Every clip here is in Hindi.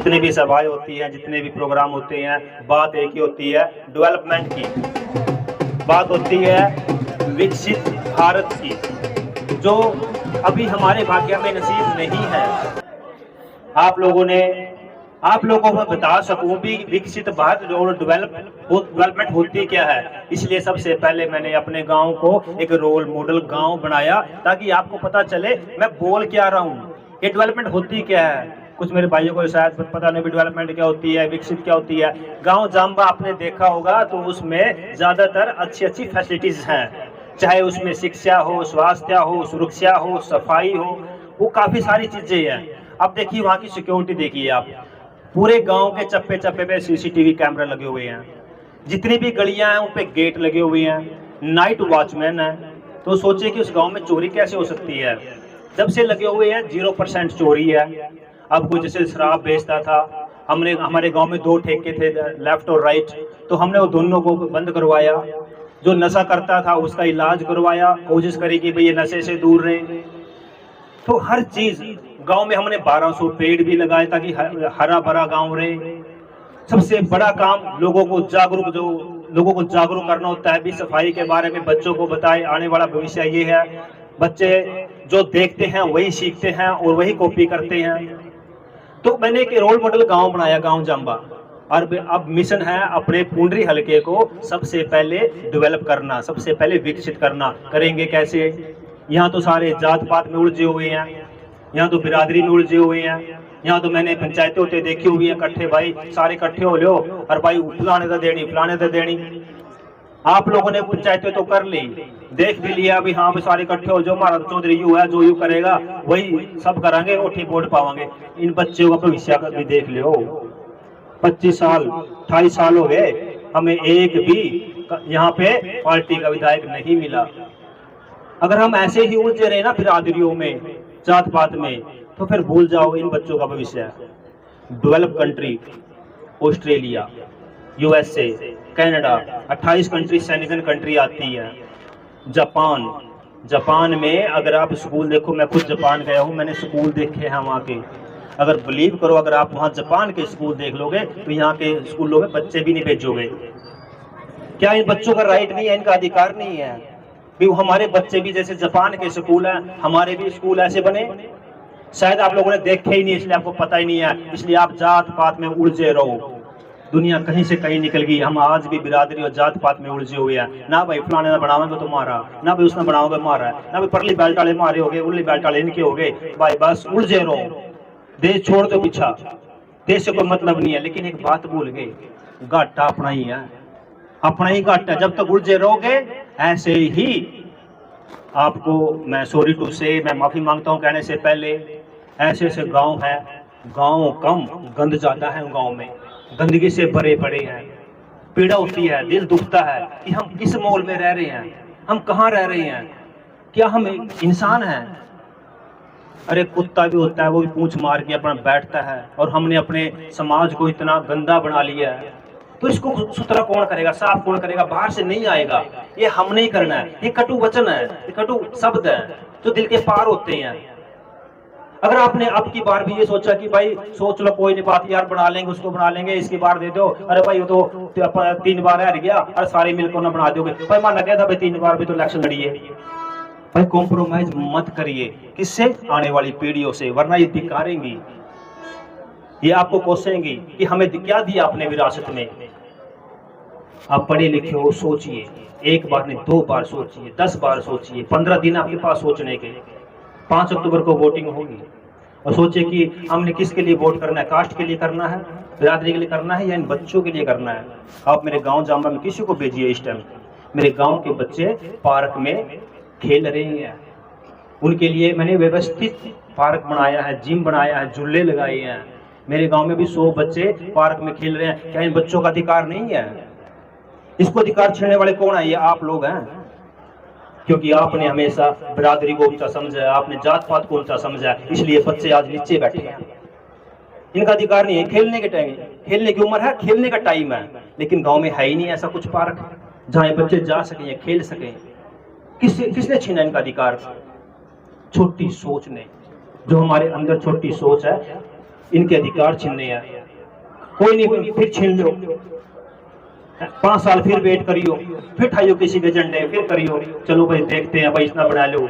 जितनी भी सभाएं होती हैं, जितने भी प्रोग्राम होते हैं, बात एक ही होती है, डेवलपमेंट की बात होती है, विकसित भारत की, जो अभी हमारे भाग्य में नसीब नहीं है। आप लोगों को मैं बता सकूं भी विकसित भारत और डेवलपमेंट होती क्या है। इसलिए सबसे पहले मैंने अपने गांव को एक रोल मॉडल गांव बनाया, ताकि आपको पता चले मैं बोल क्या रहा हूं, ये डेवलपमेंट होती क्या है। कुछ मेरे भाइयों को शायद पता नहीं भी डेवलपमेंट क्या होती है, विकसित क्या होती है। गांव जाम्बा आपने देखा होगा तो उसमें ज्यादातर अच्छी अच्छी फैसिलिटीज हैं, चाहे उसमें शिक्षा हो, स्वास्थ्य हो, सुरक्षा हो, सफाई हो, वो काफी सारी चीजें हैं। अब देखिए वहाँ की सिक्योरिटी देखिए आप, पूरे गांव के चप्पे चप्पे पे सीसीटीवी कैमरा लगे हुए हैं, जितनी भी गलियां हैं उन पे गेट लगे हुए हैं, नाइट वॉचमैन है। तो सोचिए कि उस गांव में चोरी कैसे हो सकती है। जब से लगे हुए हैं 0% चोरी है। अब कोई जैसे शराब बेचता था, हमारे गांव में 2 ठेके थे, लेफ्ट और राइट, तो हमने वो दोनों को बंद करवाया। जो नशा करता था उसका इलाज करवाया, कोशिश करी कि भाई ये नशे से दूर रहे। तो हर चीज गांव में हमने 1200 पेड़ भी लगाए ताकि हरा भरा गांव रहे। सबसे बड़ा काम लोगों को जागरूक करना होता है भी, सफाई के बारे में बच्चों को बताए। आने वाला भविष्य ये है, बच्चे जो देखते हैं वही सीखते हैं और वही कॉपी करते हैं। तो मैंने एक रोल मॉडल गांव बनाया, गांव जाम्बा। और अब मिशन है अपने पुंडरी हलके को सबसे पहले डेवलप करना, सबसे पहले विकसित करना। करेंगे कैसे? यहाँ तो सारे जात पात में उलझे हुए हैं, यहाँ तो बिरादरी में उलझे हुए हैं, यहाँ तो मैंने पंचायतें होते देखी हुई है, इकट्ठे भाई सारे इकट्ठे हो लो और भाई फलाने तो देनी, फलाने तो देनी। आप लोगों ने पंचायतें तो कर ली, देख भी लिया अभी, हाँ भी सारे इकट्ठे हो जाओ, हमारा चौधरी यू है, जो यू करेगा वही सब कराएंगे और ठीक वोट पावांगे। इन बच्चों का भविष्य का भी देख लो। 25 साल 28 साल हो गए, हमें एक भी यहाँ पे पार्टी का विधायक नहीं मिला। अगर हम ऐसे ही उलझे रहे ना बिरादरियों में, जात पात में, तो फिर भूल जाओ इन बच्चों का भविष्य। Develop country Australia, USA, Canada, 28 country, सैनिकन कंट्री आती है। जापान में अगर आप स्कूल देखो, मैं खुद जापान गया हूँ, मैंने स्कूल देखे हैं वहाँ के। अगर बिलीव करो, अगर आप वहाँ जापान के स्कूल देख लोगे तो यहाँ के स्कूलों में बच्चे भी नहीं भेजोगे। क्या इन बच्चों का राइट नहीं है, इनका अधिकार नहीं है भी हमारे बच्चे भी जैसे जापान के स्कूल हैं, हमारे भी स्कूल ऐसे बने? शायद आप लोगों ने देखे ही नहीं, इसलिए आपको पता ही नहीं है। इसलिए आप जात पात में उलझे रहो। दुनिया कहीं से कहीं निकल गई, हम आज भी बिरादरी और जात पात में उलझे हुए हैं। ना भाई फलाने ने बनाओगे तो मारा, ना भाई उसने बनाओगे मारा, ना भाई परली बेल्ट वाले मारे हो गए, उर्ली बेल्ट वाले इनके हो गए। भाई बस उलझे रहो, देश छोड़ दो पीछा, देश से कोई मतलब नहीं है। लेकिन एक बात भूल गए, घाटा अपना ही है, अपना ही घाटा। जब तक उलझे रहोगे ऐसे ही आपको, मैं सॉरी टू से, मैं माफी मांगता हूँ कहने से पहले, ऐसे ऐसे गांव है, गांव कम गंद ज्यादा है, गांव में गंदगी से भरे पड़े हैं। पीड़ा होती है, दिल दुखता है कि हम किस माहौल में रह रहे हैं, हम कहाँ रह रहे हैं, क्या हम इंसान हैं? अरे कुत्ता भी होता है, वो भी पूंछ मार के अपना बैठता है, और हमने अपने समाज को इतना गंदा बना लिया है। तो इसको सुथरा कौन करेगा, साफ कौन करेगा? बाहर से नहीं आएगा, ये हमने ही करना है। ये कटु वचन है, ये कटु शब्द है जो दिल के पार होते हैं। अगर आपने अब की बार भी ये सोचा कि भाई सोच लो कोई नहीं बात यार, बना लेंगे, उसको बना लेंगे, इसकी बार दे दो, अरे भाई वो तो 3 बार हार गया और सारे मिलकर ना बना दोगे। भाई माना गया था भाई 3 बार भी तो इलेक्शन लड़िए। भाई कॉम्प्रोमाइज मत करिए, किससे? आने वाली पीढ़ियों से, वरना ये धिक्कारेंगी, ये आपको कोसेंगी कि हमें क्या दिया आपने विरासत में। आप पढ़े लिखे हो, सोचिए, 1 बार नहीं 2 बार सोचिए, 10 बार सोचिए, 15 दिन आपके पास सोचने के। 5 अक्टूबर को वोटिंग होगी, और सोचिए कि हमने किसके लिए वोट करना है, कास्ट के लिए करना है, बिरादरी के लिए करना है, या इन बच्चों के लिए करना है। आप मेरे गांव जाम्बा में किसी को भेजिए, इस टाइम मेरे गांव के बच्चे पार्क में खेल रहे हैं, उनके लिए मैंने व्यवस्थित पार्क बनाया है, जिम बनाया है, झूले लगाए हैं। मेरे गांव में भी 100 बच्चे पार्क में खेल रहे हैं। क्या इन बच्चों का अधिकार नहीं है? इसको अधिकार छीनने वाले कौन है? ये आप लोग हैं, क्योंकि आपने हमेशा बिरादरी को ऊंचा समझा, आपने जात पात को ऊंचा समझा, इसलिए बच्चे आज नीचे बैठे हैं। इनका अधिकार नहीं है, खेलने के टाइम, खेलने की उम्र है, खेलने का टाइम है, लेकिन गांव में है ही नहीं ऐसा कुछ पार्क जहां ये बच्चे जा सकें, खेल सकें। किसने छीना इनका अधिकार? छोटी सोच ने। जो हमारे अंदर छोटी सोच है, इनके अधिकार छीनने हैं। कोई नहीं, फिर छीन लो, 5 साल फिर वेट करियो, फिर ठाइयो किसी के झंडे, फिर करियो, चलो भाई देखते हैं भाई इतना बना लो।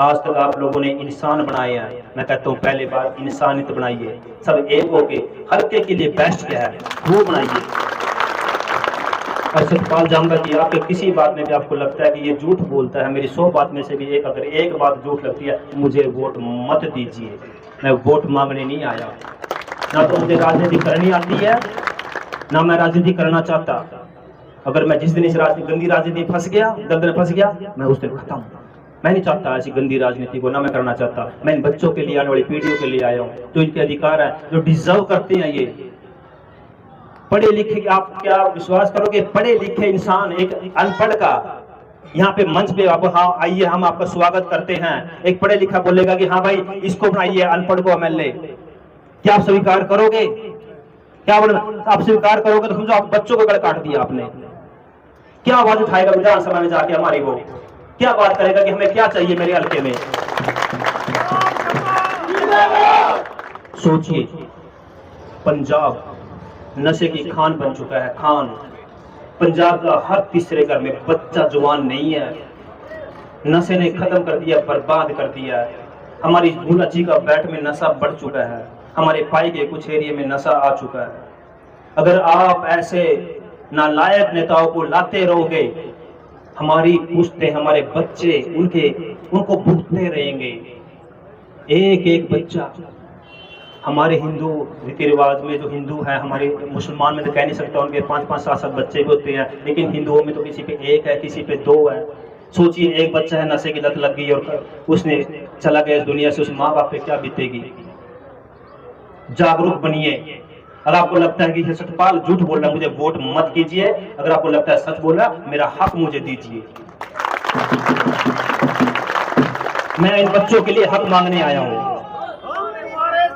आज तक आप लोगों ने इंसान बनाए हैं, मैं कहता हूँ पहले बार इंसानियत बनाइए, सब एक होके हल्के के लिए बेस्ट क्या है वो बनाइए। और सतपाल जामगा जी, आपके किसी बात में भी आपको लगता है कि ये झूठ बोलता है, मेरी 100 बात में से भी अगर एक बात झूठ लगती है, मुझे वोट मत दीजिए। मैं वोट मांगने नहीं आया, ना तो मुझे राजनीति करनी आती है, ना मैं राजनीति करना चाहता। अगर मैं जिस दिन इस गंदी राजनीति फंस गया, दलदल फंस गया, मैं उस दिन खत्म। मैं नहीं चाहता ऐसी गंदी राजनीति को, ना मैं करना चाहता। मैं इन बच्चों के लिए, आने वाली पीढ़ियों के लिए आया हूँ, जो इनके अधिकार है, जो डिजर्व करते हैं। ये पढ़े लिखे, आप क्या विश्वास करोगे, पढ़े लिखे इंसान एक अनपढ़ का यहाँ पे मंच पे आप, हाँ आइए हम आपका स्वागत करते हैं, एक पढ़े लिखा बोलेगा कि हाँ भाई इसको बनाइए अनपढ़ को एमएलए, क्या आप स्वीकार करोगे? क्या आप स्वीकार करोगे? तो समझो आप बच्चों को गड़ काट दिया आपने। क्या आवाज उठाएगा विधानसभा में जाके हमारी, वो क्या बात करेगा कि हमें क्या चाहिए मेरे हल्के में? सोचिए, पंजाब नशे की खान बन चुका है, खान। पंजाब का हर तीसरे घर में बच्चा जवान नहीं है, नशे ने खत्म कर दिया, बर्बाद कर दिया है। हमारी भूलाची का बैठ में नशा बढ़ चुका है, हमारे पाई के कुछ एरिया में नशा आ चुका है। अगर आप ऐसे नालायक नेताओं को लाते रहोगे, हमारी पुश्ते, हमारे बच्चे उनको भुगतते रहेंगे। एक एक बच्चा, हमारे हिंदू रीति रिवाज में जो हिंदू है, हमारे मुसलमान में तो कह नहीं सकता, उनके 5-5, 7-7 बच्चे भी होते हैं, लेकिन हिंदुओं में तो किसी पे 1 है, किसी पे 2 है। सोचिए, एक बच्चा है, नशे की लत लग गई और उसने चला गया इस दुनिया से, उस माँ बाप पे क्या बीतेगी? जागरूक बनिए। अगर आपको लगता है कि सतपाल झूठ बोल रहा है, मुझे वोट मत कीजिए। अगर आपको लगता है सच बोल रहा, मेरा हक मुझे दीजिए। मैं इन बच्चों के लिए हक मांगने आया हूँ।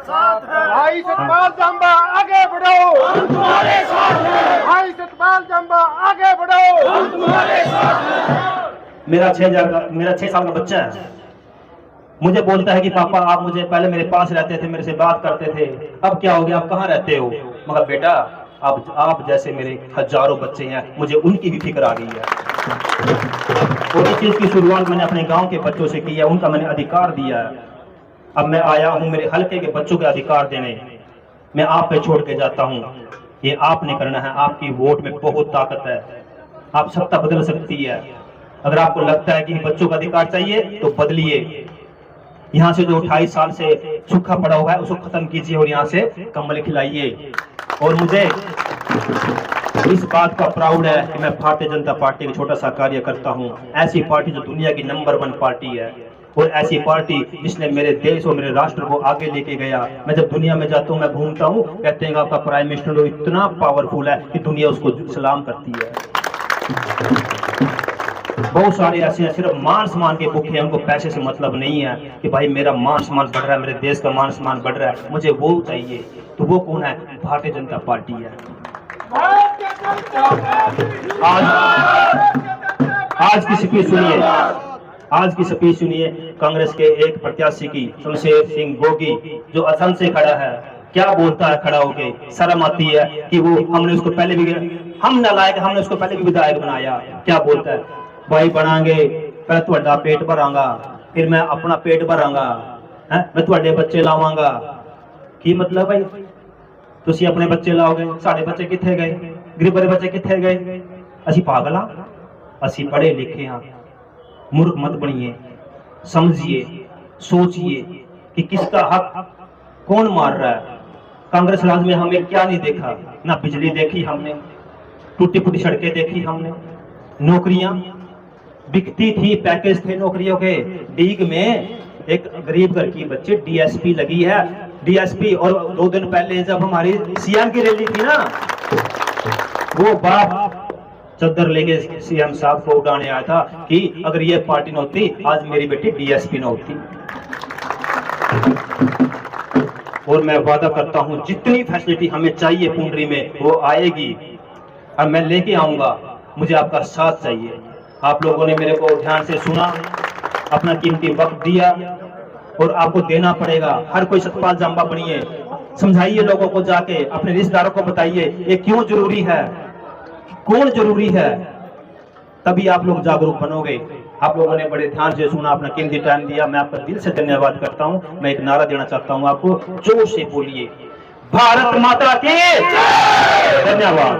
भाई सतपाल जामगा आगे बढ़ो, हम तुम्हारे साथ हैं। भाई सतपाल जामगा आगे बढ़ो, हम तुम्हारे साथ हैं। मेरा 6 साल का बच्चा है, मुझे बोलता है कि पापा आप मुझे पहले मेरे पास रहते थे, मेरे से बात करते थे, अब क्या हो गया, आप कहाँ रहते हो? मगर बेटा, आप जैसे मेरे हजारों बच्चे हैं, मुझे उनकी भी फिक्र आ गई है। और इस चीज की शुरुआत मैंने अपने गांव के बच्चों से की है, उनका मैंने अधिकार दिया है। अब मैं आया हूं मेरे हल्के के बच्चों के अधिकार देने। मैं आप पे छोड़ के जाता हूं, ये आपने करना है। आपकी वोट में बहुत ताकत है, आप सत्ता बदल सकती है। अगर आपको लगता है कि बच्चों का अधिकार चाहिए तो बदलिए। यहाँ से जो 28 साल से सूखा पड़ा हुआ है उसको खत्म कीजिए और यहाँ से कम्बल खिलाइए। और मुझे इस बात का प्राउड है कि मैं भारतीय जनता पार्टी का छोटा सा कार्य करता हूँ। ऐसी पार्टी जो दुनिया की नंबर 1 पार्टी है, और ऐसी पार्टी जिसने मेरे देश और मेरे राष्ट्र को आगे लेके गया। मैं जब दुनिया में जाता हूँ, मैं घूमता हूँ, कहते हैं आपका प्राइम मिनिस्टर इतना पावरफुल है कि दुनिया उसको सलाम करती है। बहुत सारे ऐसे हैं सिर्फ मान सम्मान के भूखे हैं, उनको पैसे से मतलब नहीं है कि भाई मेरा मान सम्मान बढ़ रहा है, मेरे देश का मान सम्मान बढ़ रहा है, मुझे वो चाहिए। तो वो कौन है? भारतीय जनता पार्टी है। आज की स्पीच सुनिए, आज की स्पीच सुनिए कांग्रेस के एक प्रत्याशी की, शमशेर सिंह गोगी, जो असम से खड़ा है। क्या बोलता है खड़ा होके? शर्म आती है कि वो हमने उसको पहले भी, हम नालायक, हमने उसको पहले भी विधायक बनाया। क्या बोलता है? भाई बनांगे, पहले तुहाडा पेट भरांगा, फिर मैं अपना पेट भरांगा, मैं तुहाडे बच्चे लावांगा। की मतलब भाई? तुसी अपने बच्चे लाओगे, साडे बच्चे किथे गए? गरीबां दे बच्चे किथे गए? असी पागल हां? असी पढ़े लिखे हां? मूर्ख मत बनिए, समझिए, सोचिए कि किसका हक कौन मार रहा है। कांग्रेस राज में हमें क्या नहीं देखा? ना बिजली देखी हमने, टूटी फूटी सड़कें देखी हमने, नौकरियां बिकती थी, पैकेज थे नौकरियों के। डीग में एक गरीब घर की बच्ची डीएसपी लगी है, डीएसपी। और 2 दिन पहले जब हमारी सीएम की रैली थी ना, वो बाप चद्दर लेके सीएम साहब को उड़ाने आया था कि अगर ये पार्टी न होती आज मेरी बेटी डीएसपी न होती। और मैं वादा करता हूं जितनी फैसिलिटी हमें चाहिए पुंडरी में वो आएगी, और मैं लेके आऊंगा। मुझे आपका साथ चाहिए। आप लोगों ने मेरे को ध्यान से सुना, अपना कीमती वक्त दिया, और आपको देना पड़ेगा। हर कोई सतपाल जामगा बनिए, समझाइए लोगों को, जाके अपने रिश्तेदारों को बताइए ये क्यों जरूरी है, कौन जरूरी है, तभी आप लोग जागरूक बनोगे। आप लोगों ने बड़े ध्यान से सुना, अपना कीमती टाइम दिया, मैं आपका दिल से धन्यवाद करता हूं। मैं एक नारा देना चाहता हूं आपको, जोर से बोलिए, भारत माता की धन्यवाद।